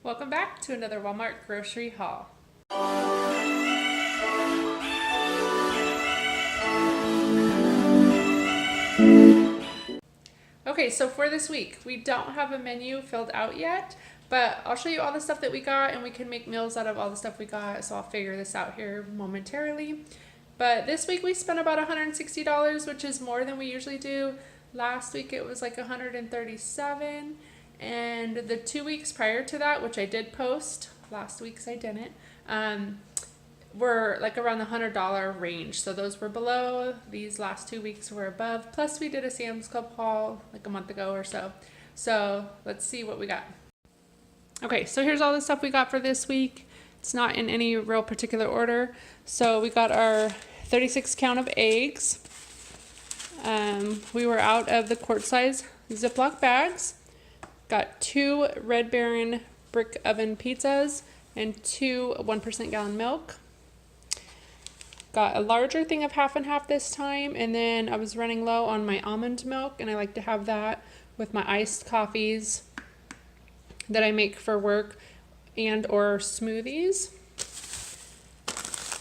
Welcome back to another Walmart grocery haul. Okay, so for this week, we don't have a menu filled out yet, but I'll show you all the stuff that we got and we can make meals out of all the stuff we got, so I'll figure this out here momentarily. But this week we spent about $160, which is more than we usually do. Last week it was like $137, and the 2 weeks prior to that, which I did post, last week's I didn't, were like around the $100 range. So those were below. These last 2 weeks were above. Plus we did a Sam's Club haul like a month ago or so. So let's see what we got. Okay, so here's all the stuff we got for this week. It's not in any real particular order. So we got our 36 count of eggs. We were out of the quart size Ziploc bags. Got 2 Red Baron brick oven pizzas and 2 1% gallon milk. Got a larger thing of half and half this time, and then I was running low on my almond milk, and I like to have that with my iced coffees that I make for work and or smoothies.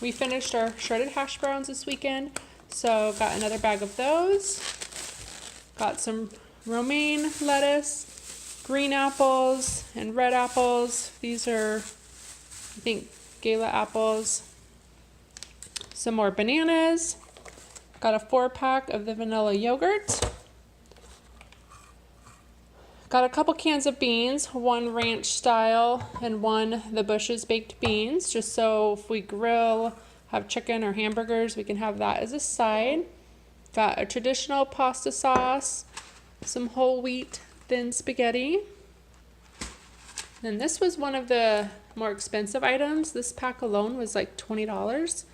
We finished our shredded hash browns this weekend, so got another bag of those. Got some romaine lettuce, green apples, and red apples. These are, I think, Gala apples. Some more bananas. Got a 4-pack of the vanilla yogurt. Got a couple cans of beans, 1 ranch style and 1 the Bush's baked beans, just so if we grill, have chicken or hamburgers, we can have that as a side. Got a traditional pasta sauce, some whole wheat thin spaghetti. And this was one of the more expensive items. This pack alone was like $20.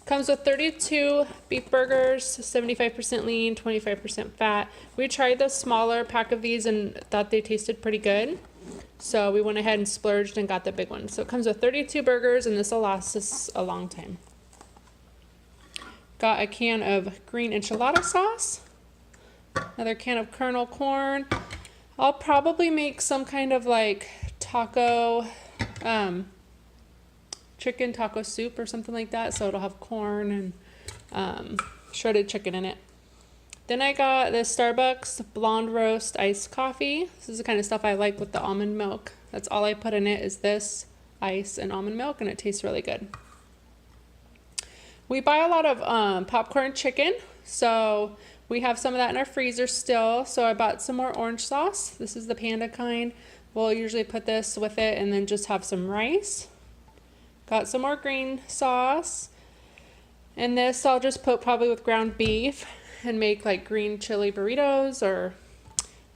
Comes with 32 beef burgers, 75% lean, 25% fat. We tried the smaller pack of these and thought they tasted pretty good. So we went ahead and splurged and got the big one. So it comes with 32 burgers, and this will last us a long time. Got a can of green enchilada sauce. Another can of kernel corn. I'll probably make some kind of like taco, chicken taco soup or something like that, so it'll have corn and shredded chicken in it. Then I got the Starbucks blonde roast iced coffee. This is the kind of stuff I like with the almond milk. That's all I put in it, is this ice and almond milk, and it tastes really good. We buy a lot of popcorn chicken, so we have some of that in our freezer still. So I bought some more orange sauce. This is the panda kind. We'll usually put this with it and then just have some rice. Got some more green sauce, and this I'll just put probably with ground beef and make like green chili burritos or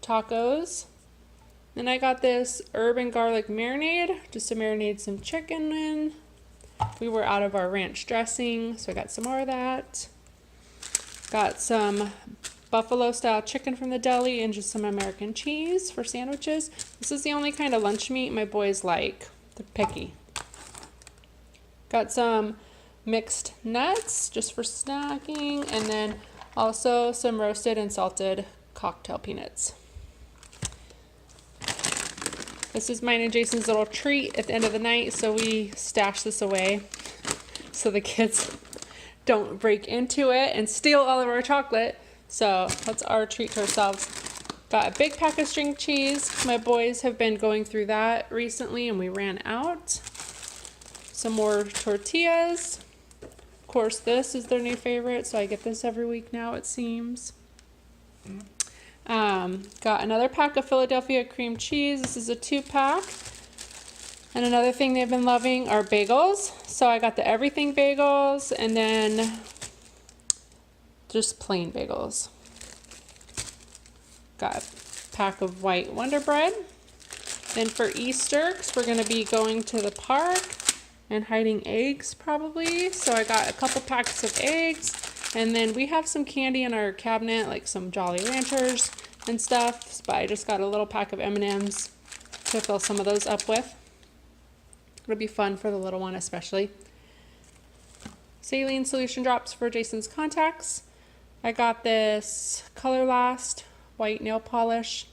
tacos. Then I got this herb and garlic marinade, just to marinate some chicken in. We were out of our ranch dressing, so I got some more of that. Got some buffalo style chicken from the deli and just some American cheese for sandwiches. This is the only kind of lunch meat my boys like. They're picky. Got some mixed nuts just for snacking, and then also some roasted and salted cocktail peanuts. This is mine and Jason's little treat at the end of the night, so we stash this away so the kids don't break into it and steal all of our chocolate. So that's our treat to ourselves. Got a big pack of string cheese. My boys have been going through that recently and we ran out. Some more tortillas. Of course, this is their new favorite, so I get this every week now, it seems. Got another pack of Philadelphia cream cheese. This is a 2-pack. And another thing they've been loving are bagels. So I got the everything bagels and then just plain bagels. Got a pack of white Wonder Bread. Then for Easter, because we're going to be going to the park and hiding eggs probably. So I got a couple packs of eggs, and then we have some candy in our cabinet, like some Jolly Ranchers and stuff, but I just got a little pack of M&Ms to fill some of those up with. It'll be fun for the little one especially. Saline solution drops for Jason's contacts. I got this Color Last white nail polish.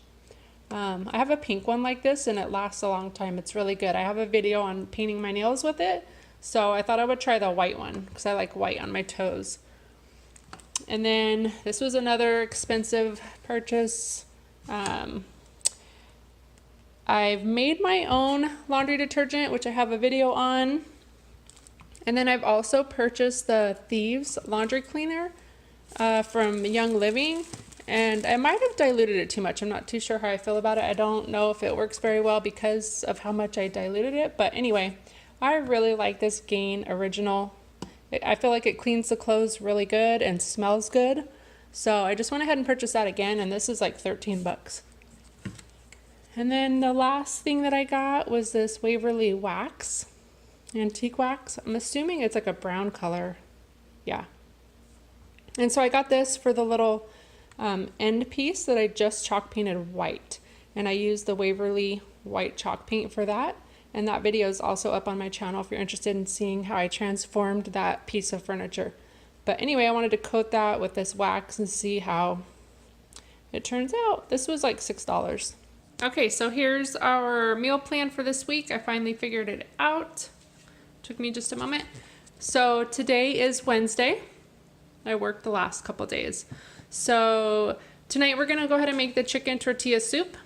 I have a pink one like this and it lasts a long time. It's really good. I have a video on painting my nails with it, so I thought I would try the white one because I like white on my toes. And then this was another expensive purchase. I've made my own laundry detergent, which I have a video on. And then I've also purchased the Thieves laundry cleaner from Young Living. And I might have diluted it too much. I'm not too sure how I feel about it. I don't know if it works very well because of how much I diluted it. But anyway, I really like this Gain Original. I feel like it cleans the clothes really good and smells good. So I just went ahead and purchased that again, and this is like 13 bucks. And then the last thing that I got was this Waverly wax, antique wax. I'm assuming it's like a brown color. Yeah. And so I got this for the little end piece that I just chalk painted white, and I used the Waverly white chalk paint for that. And that video is also up on my channel if you're interested in seeing how I transformed that piece of furniture. But anyway, I wanted to coat that with this wax and see how it turns out. This was like $6. Okay, so here's our meal plan for this week. I finally figured it out. Took me just a moment. So today is Wednesday. I worked the last couple days. So tonight we're gonna go ahead and make the chicken tortilla soup.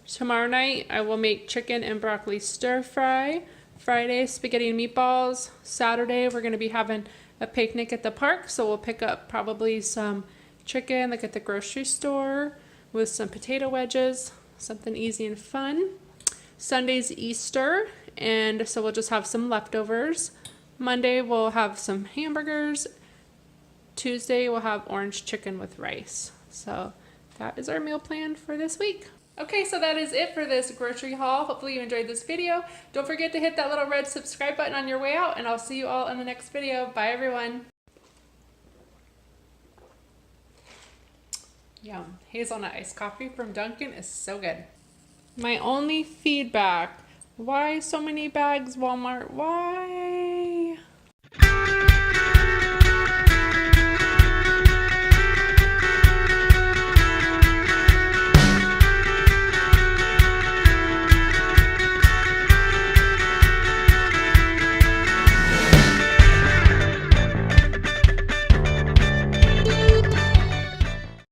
Tomorrow night I will make chicken and broccoli stir fry. Friday, spaghetti and meatballs. Saturday we're gonna be having a picnic at the park, so we'll pick up probably some chicken like at the grocery store with some potato wedges, something easy and fun. Sunday's Easter, and so we'll just have some leftovers. Monday we'll have some hamburgers. Tuesday we'll have orange chicken with rice. So that is our meal plan for this week. Okay, so that is it for this grocery haul. Hopefully you enjoyed this video. Don't forget to hit that little red subscribe button on your way out, and I'll see you all in the next video. Bye everyone. Yum. Hazelnut iced coffee from Dunkin' is so good. My only feedback, why so many bags, Walmart? Why?